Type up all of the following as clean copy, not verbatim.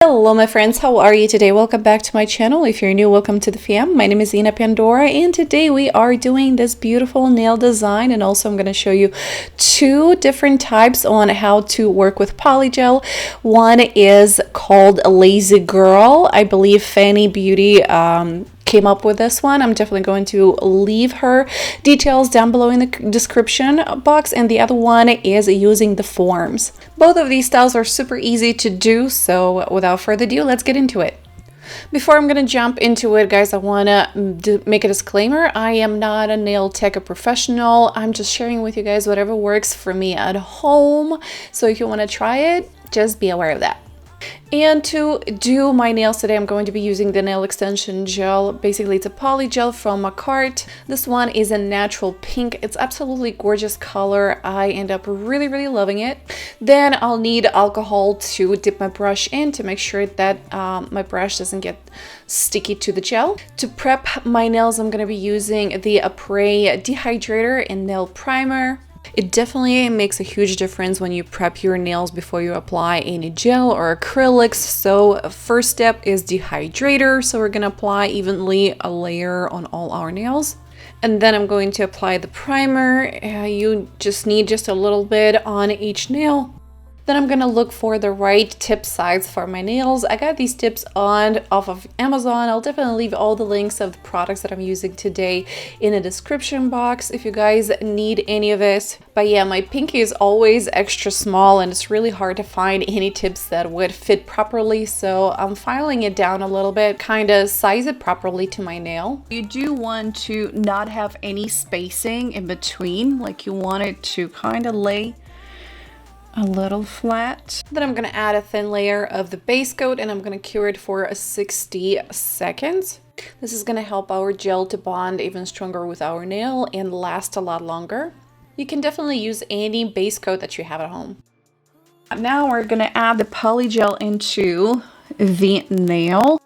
Hello my friends, how are you today? Welcome back to my channel. If you're new, welcome to the fam. My name is Ina Pandora and today we are doing this beautiful nail design, and also I'm going to show you two different types on how to work with polygel. One is called Lazy Girl. I believe Femy Beauty came up with this one. I'm definitely going to leave her details down below in the description box, and the other one is using the forms. Both of these styles are super easy to do, so without further ado, let's get into it. Before I'm gonna jump into it, guys, I wanna make a disclaimer. I am not a nail tech or professional. I'm just sharing with you guys whatever works for me at home, so if you want to try it, just be aware of that. And to do my nails today, I'm going to be using the nail extension gel. Basically, it's a polygel from a cart. This one is a natural pink. It's absolutely gorgeous color. I end up really loving it. Then I'll need alcohol to dip my brush in to make sure that my brush doesn't get sticky to the gel. To prep my nails, I'm going to be using the Apre dehydrator and nail primer. It definitely makes a huge difference when you prep your nails before you apply any gel or acrylics. So first step is dehydrator. So we're going to apply evenly a layer on all our nails. And then I'm going to apply the primer. You just need just a little bit on each nail. Then I'm gonna look for the right tip size for my nails. I got these tips off of Amazon. I'll definitely leave all the links of the products that I'm using today in the description box if you guys need any of it. But yeah, my pinky is always extra small and it's really hard to find any tips that would fit properly. So I'm filing it down a little bit, kind of size it properly to my nail. You do want to not have any spacing in between, like you want it to kind of lay a little flat. Then I'm going to add a thin layer of the base coat and I'm going to cure it for 60 seconds. This is going to help our gel to bond even stronger with our nail and last a lot longer. You can definitely use any base coat that you have at home. Now we're going to add the polygel into the nail.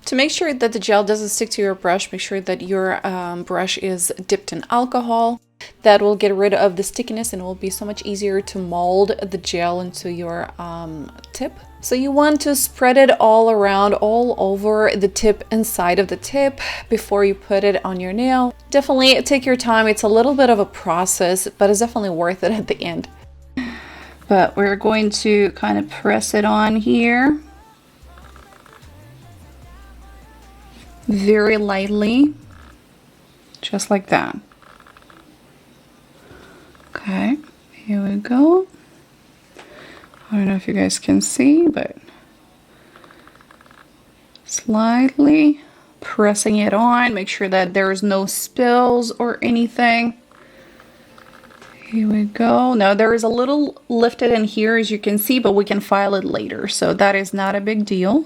To make sure that the gel doesn't stick to your brush, make sure that your brush is dipped in alcohol. That will get rid of the stickiness and it will be so much easier to mold the gel into your tip. So you want to spread it all around, all over the tip and side of the tip before you put it on your nail. Definitely take your time. It's a little bit of a process, but it's definitely worth it at the end. But we're going to kind of press it on here. Very lightly, just like that. Okay, here we go. I don't know if you guys can see, but slightly pressing it on. Make sure that there is no spills or anything. Here we go. Now there is a little lifted in here, as you can see, but we can file it later, so that is not a big deal.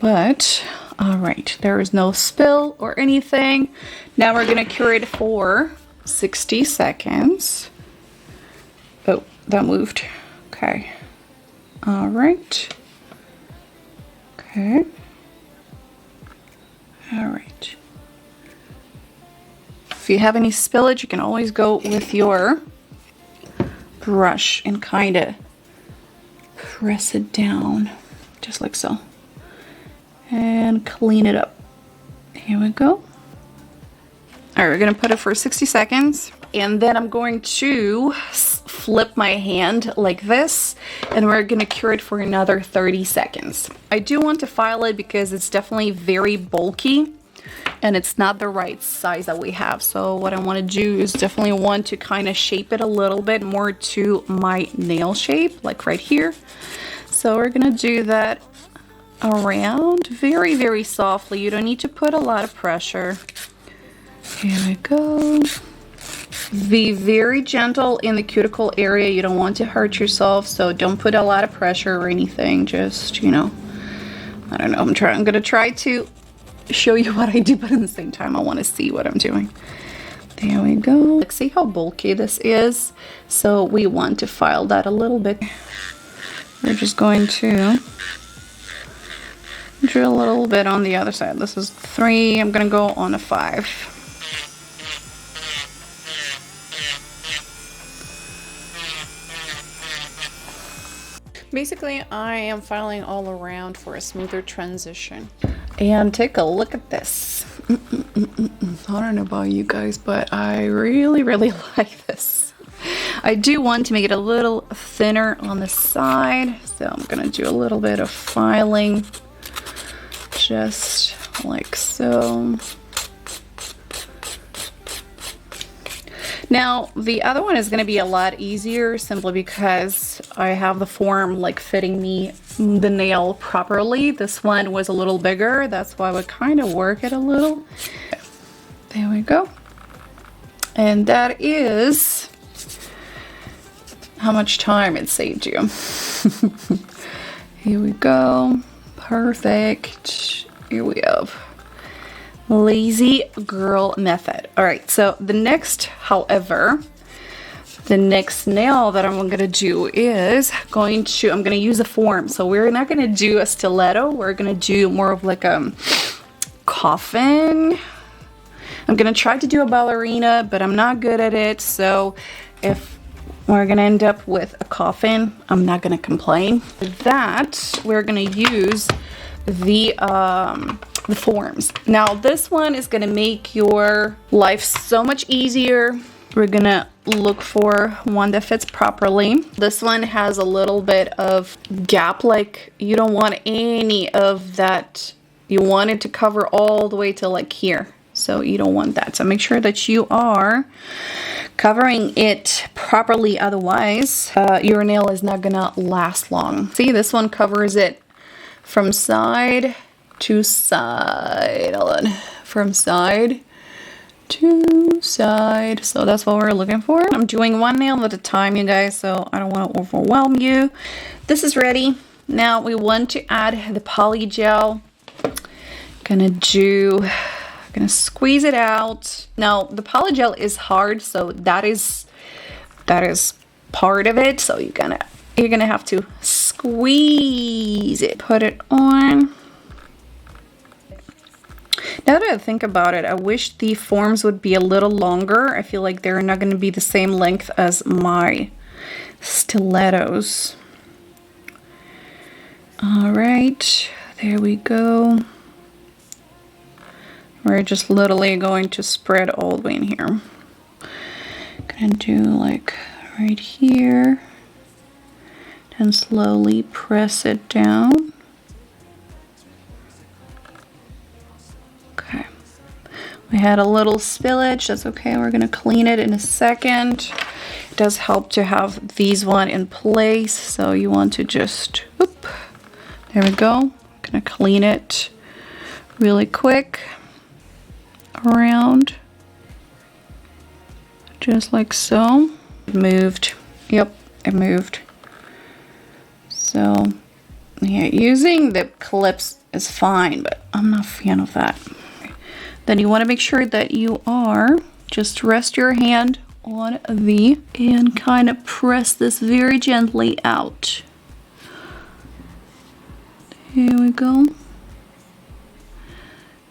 But all right, there is no spill or anything. Now we're going to cure it for 60 seconds. Oh, that moved. Okay. All right. Okay. All right. If you have any spillage, you can always go with your brush and kind of press it down, just like so. And clean it up. Here we go. All right, we're gonna put it for 60 seconds and then I'm going to flip my hand like this and we're gonna cure it for another 30 seconds. I do want to file it because it's definitely very bulky and it's not the right size that we have. So what I want to do is definitely want to kind of shape it a little bit more to my nail shape, like right here. So we're gonna do that around very softly. You don't need to put a lot of pressure. Here we go. Be very gentle in the cuticle area. You don't want to hurt yourself, so don't put a lot of pressure or anything. Just, you know, I don't know, I'm gonna try to show you what I do, but at the same time I want to see what I'm doing. There we go. Like, see how bulky this is? So we want to file that a little bit. We're just going to drill a little bit on the other side. This is 3. I'm gonna go on a 5. Basically, I am filing all around for a smoother transition. And take a look at this. I don't know about you guys, but I really like this. I do want to make it a little thinner on the side, so I'm gonna do a little bit of filing, just like so. Now, the other one is going to be a lot easier simply because I have the form like fitting me the nail properly. This one was a little bigger, that's why I would kind of work it a little. There we go. And that is how much time it saved you. Here we go. Perfect. Here we have lazy girl method. All right, so the next, however, the next nail that I'm gonna do is I'm gonna use a form. So we're not gonna do a stiletto, we're gonna do more of like a coffin. I'm gonna try to do a ballerina, but I'm not good at it. So if we're gonna end up with a coffin, I'm not gonna complain. With that, we're gonna use the forms. Now this one is gonna make your life so much easier. We're gonna look for one that fits properly. This one has a little bit of gap, like you don't want any of that. You want it to cover all the way to like here. So you don't want that. So make sure that you are covering it properly. Otherwise, your nail is not gonna last long. See, this one covers it from side to side. Hold on. From side to side. So that's what we're looking for. I'm doing one nail at a time, you guys, so I don't want to overwhelm you. This is ready. Now we want to add the Polygel. Gonna squeeze it out. Now the Polygel is hard, so that is part of it. So you're gonna have to squeeze it. Put it on. Now that I think about it, I wish the forms would be a little longer. I feel like they're not going to be the same length as my stilettos. All right, there we go. We're just literally going to spread all the way in here. Gonna do like right here and slowly press it down. We had a little spillage, that's okay, we're gonna clean it in a second. It does help to have these one in place, so you want to just, whoop, there we go. Gonna clean it really quick around, just like so. It moved, yep, it moved. So, yeah, using the clips is fine, but I'm not a fan of that. Then you want to make sure that you are, just rest your hand on the, and kind of press this very gently out. Here we go.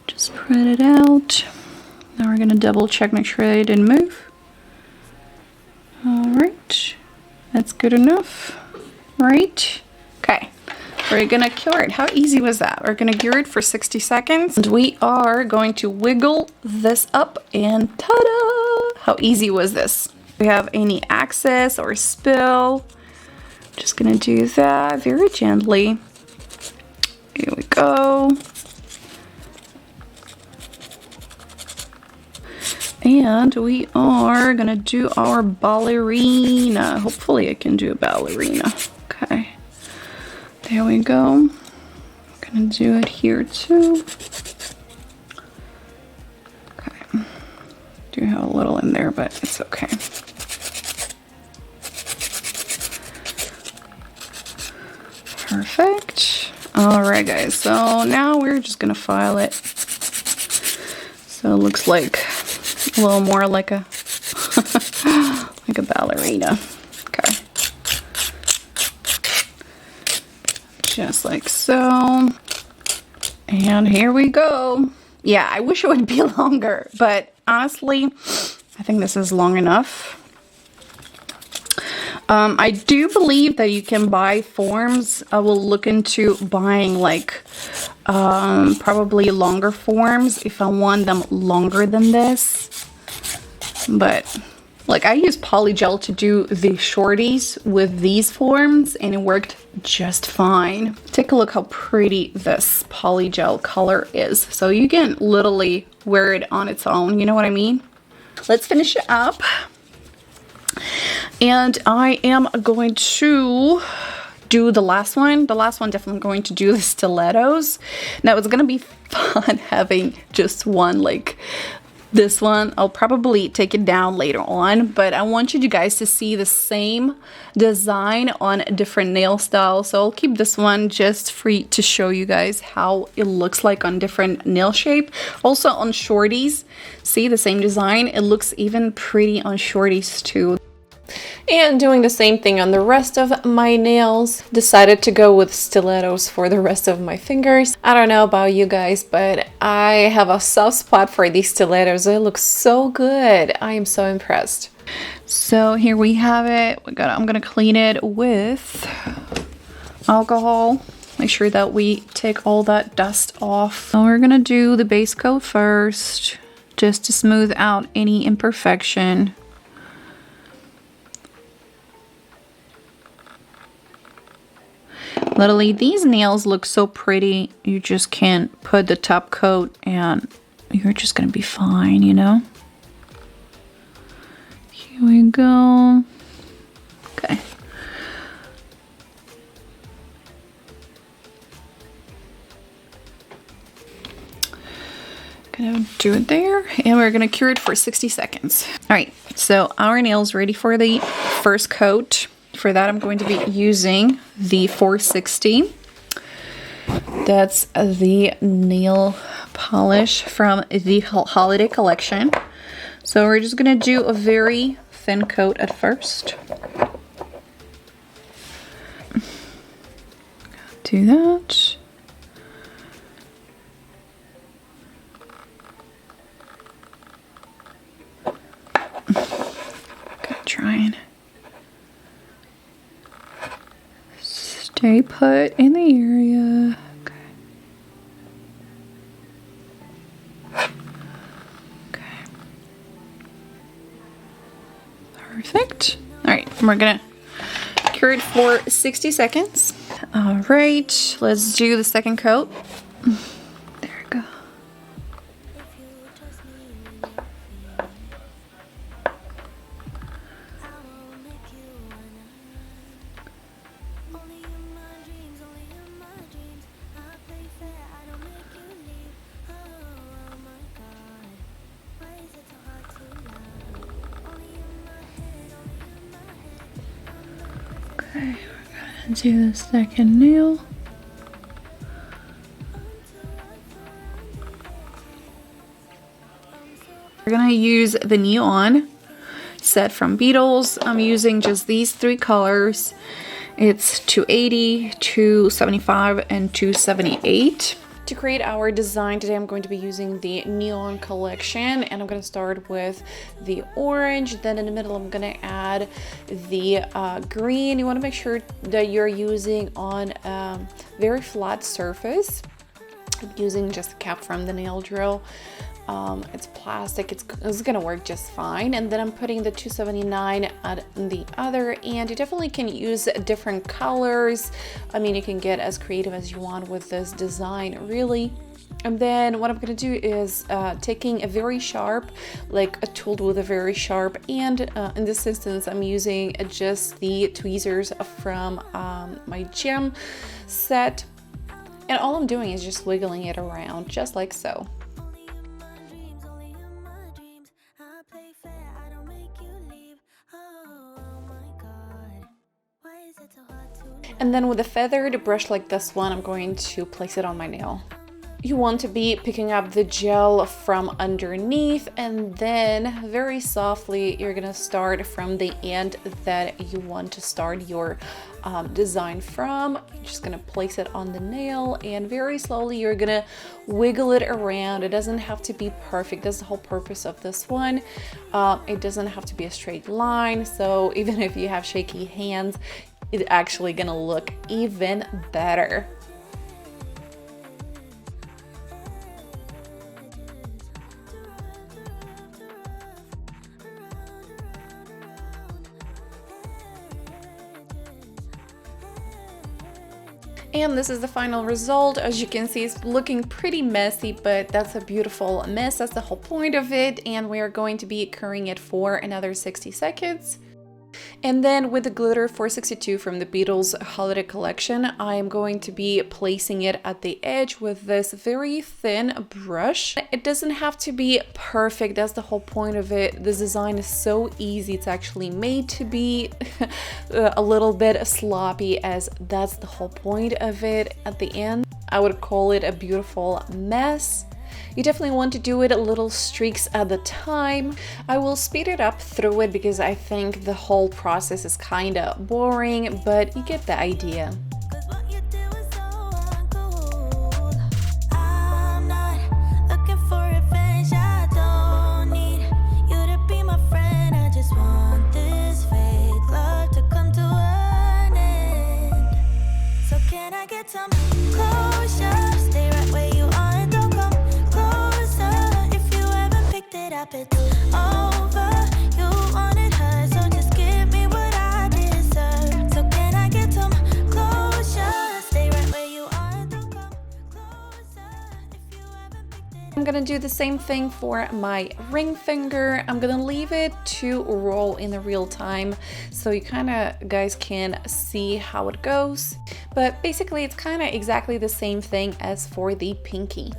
Just spread it out. Now we're going to double check, make sure it didn't move. All right, that's good enough, right? Okay. We're gonna cure it. How easy was that? We're gonna cure it for 60 seconds. And we are going to wiggle this up and ta-da! How easy was this? If we have any excess or spill, just gonna do that very gently. Here we go. And we are gonna do our ballerina. Hopefully I can do a ballerina. Okay. There we go. I'm gonna do it here too. Okay. Do have a little in there, but it's okay. Perfect. All right, guys. So now we're just gonna file it. So it looks like a little more like a like a ballerina. Okay. Just like so. And here we go. Yeah, I wish it would be longer, but honestly, I think this is long enough. I do believe that you can buy forms. I will look into buying like probably longer forms if I want them longer than this. But like I use Polygel to do the shorties with these forms and it worked just fine. Take a look how pretty this Polygel color is. So you can literally wear it on its own, you know what I mean? Let's finish it up. And I am going to do the last one. The last one definitely going to do the stilettos. Now it's gonna be fun having just one like this one. I'll probably take it down later on, but I want you guys to see the same design on different nail styles. So I'll keep this one just free to show you guys how it looks like on different nail shape. Also on shorties, see the same design. It looks even pretty on shorties too. And doing the same thing on the rest of my nails. Decided to go with stilettos for the rest of my fingers. I don't know about you guys, but I have a soft spot for these stilettos. They look so good. I am so impressed. So here we have it. I'm gonna clean it with alcohol. Make sure that we take all that dust off. So we're gonna do the base coat first, just to smooth out any imperfection. Literally, these nails look so pretty. You just can't put the top coat and you're just gonna be fine, you know? Here we go. Okay. Gonna do it there and we're gonna cure it for 60 seconds. All right, so our nail's ready for the first coat. For that, I'm going to be using the 460. That's the nail polish from the holiday collection. So we're just gonna do a very thin coat at first. Do that. Good trying. Stay put in the area. Okay. Perfect. All right, we're gonna cure it for 60 seconds. All right, let's do the second coat. There we go. Okay, we're gonna do the second nail. We're gonna use the Neon set from Beetles. I'm using just these three colors. It's 280, 275, and 278. To create our design today, I'm going to be using the Neon collection, and I'm going to start with the orange. Then in the middle, I'm going to add the green. You want to make sure that you're using on a very flat surface. I'm using just a cap from the nail drill. It's plastic, it's gonna work just fine. And then I'm putting the 279 at the other, and you definitely can use different colors. I mean, you can get as creative as you want with this design, really. And then what I'm gonna do is taking a very sharp, like a tool with a very sharp, and in this instance I'm using just the tweezers from my gem set, and all I'm doing is just wiggling it around just like so. And then with a feathered brush like this one, I'm going to place it on my nail. You want to be picking up the gel from underneath, and then very softly you're gonna start from the end that you want to start your design from. You're just gonna place it on the nail, and very slowly you're gonna wiggle it around. It doesn't have to be perfect. That's the whole purpose of this one. It doesn't have to be a straight line, so even if you have shaky hands, it's actually gonna look even better. And this is the final result. As you can see, it's looking pretty messy, but that's a beautiful mess. That's the whole point of it. And we are going to be curling it for another 60 seconds. And then with the glitter 462 from the Beatles holiday collection, I am going to be placing it at the edge with this very thin brush. It doesn't have to be perfect. That's the whole point of it. This design is so easy. It's actually made to be a little bit sloppy, as that's the whole point of it. At the end, I would call it a beautiful mess. You definitely want to do it a little streaks at the time. I will speed it up through it because I think the whole process is kind of boring, but you get the idea. I'm gonna do the same thing for my ring finger. I'm gonna leave it to roll in the real time so you kind of guys can see how it goes. But basically it's kind of exactly the same thing as for the pinky.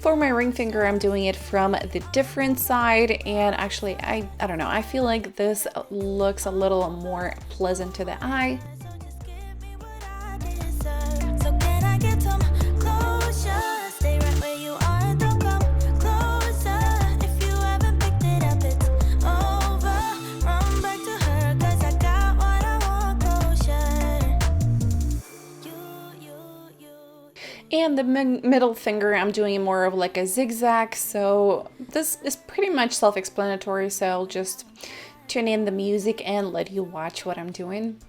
For my ring finger, I'm doing it from the different side, and actually I don't know, I feel like this looks a little more pleasant to the eye. And the middle finger, I'm doing more of like a zigzag, so this is pretty much self-explanatory, so I'll just tune in the music and let you watch what I'm doing.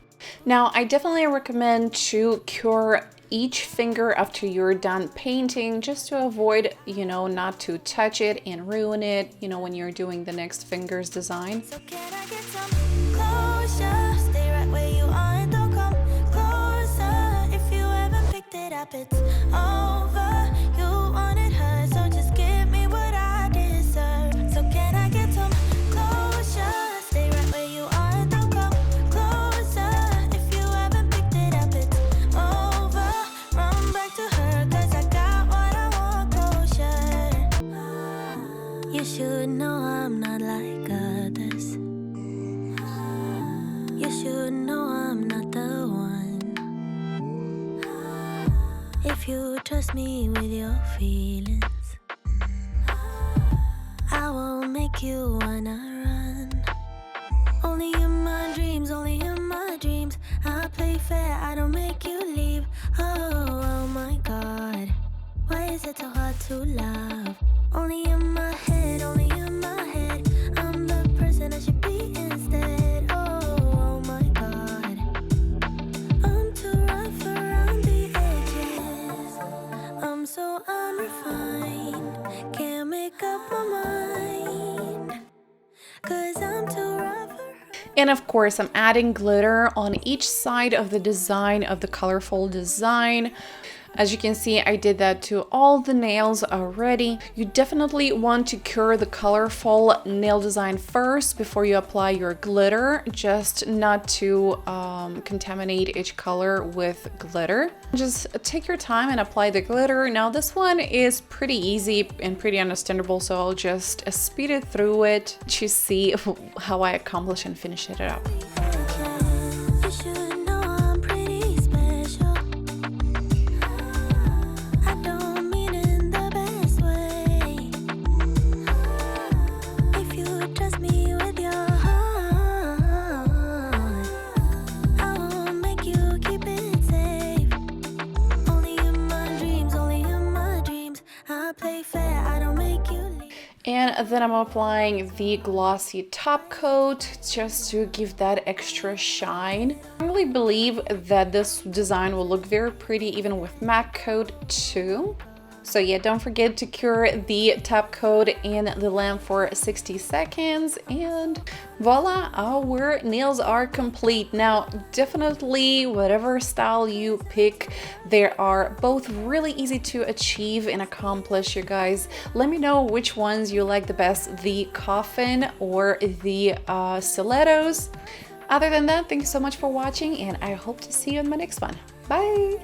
Now, I definitely recommend to cure each finger after you're done painting, just to avoid, you know, not to touch it and ruin it, you know, when you're doing the next finger's design. So can I get some closure? Stay right where you are and don't come closer. If you haven't picked it up, it's over. You wanted her, so just give me what I deserve. So can I get some closure? Stay right where you are and don't come closer. If you haven't picked it up, it's over. Run back to her, cause I got what I want closure. You should know I'm not like others. You should know I'm not the one. If you trust me with your feelings, I won't make you wanna run. Only in my dreams, only in my dreams. I play fair, I don't make you leave. Oh my God, why is it so hard to love? Only in my head, only in my head. I'm the person I should be instead. Oh my God, I'm too rough around the edges. I'm so unrefined, can't make up my mind, cause I'm too rough around. And of course, I'm adding glitter on each side of the design, of the colorful design. As you can see, I did that to all the nails already. You definitely want to cure the colorful nail design first before you apply your glitter, just not to contaminate each color with glitter. Just take your time and apply the glitter. Now this one is pretty easy and pretty understandable, so I'll just speed it through it to see how I accomplish and finish it up. You should know I'm pretty special. I don't mean in the best way. If you trust me with your heart, I won't make you keep it safe. Only in my dreams, only in my dreams. I play fair, I don't make you leave. And then I'm applying the glossy top coat just to give that extra shine. I really believe that this design will look very pretty even with matte coat too. So yeah, don't forget to cure the top coat in the lamp for 60 seconds and voila, our nails are complete. Now, definitely whatever style you pick, they are both really easy to achieve and accomplish, you guys. Let me know which ones you like the best, the coffin or the stilettos. Other than that, thank you so much for watching and I hope to see you in my next one. Bye!